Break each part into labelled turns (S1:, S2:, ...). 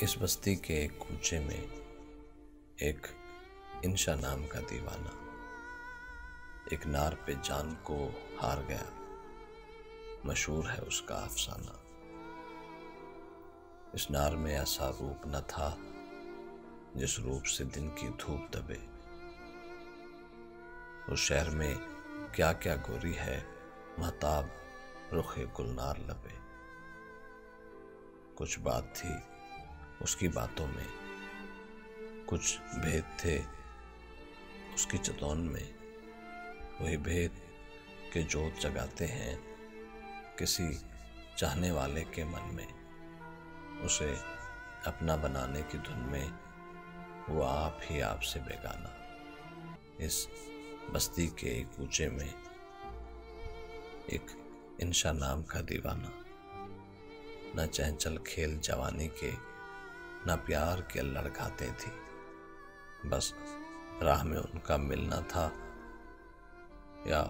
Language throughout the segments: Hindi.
S1: इस बस्ती के एक कूचे में एक इंशा नाम का दीवाना एक नार पे जान को हार गया। मशहूर है उसका अफसाना। इस नार में ऐसा रूप न था जिस रूप से दिन की धूप दबे। उस शहर में क्या क्या गोरी है, महताब रुखे गुलनार लबे। कुछ बात थी उसकी बातों में, कुछ भेद थे उसकी चतौन में। वही भेद के जोत जगाते हैं किसी चाहने वाले के मन में। उसे अपना बनाने की धुन में वो आप ही आप से बेगाना। इस बस्ती के एक कूचे में एक इंशा नाम का दीवाना। न चंचल खेल जवानी के, न प्यार के लड़खाते थी। बस राह में उनका मिलना था या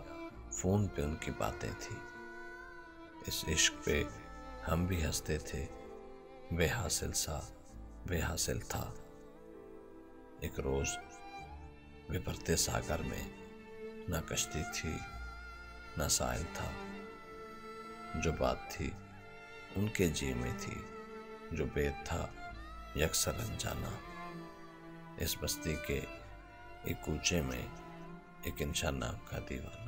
S1: फोन पे उनकी बातें थी। इस इश्क पे हम भी हंसते थे, बेहासिल सा बेहासिल था। एक रोज विभरते सागर में न कश्ती थी न साहिल था। जो बात थी उनके जी में थी, जो बेद था यकसर अनजाना। इस बस्ती के एक कूचे में एक इंशा नाम का दीवाना।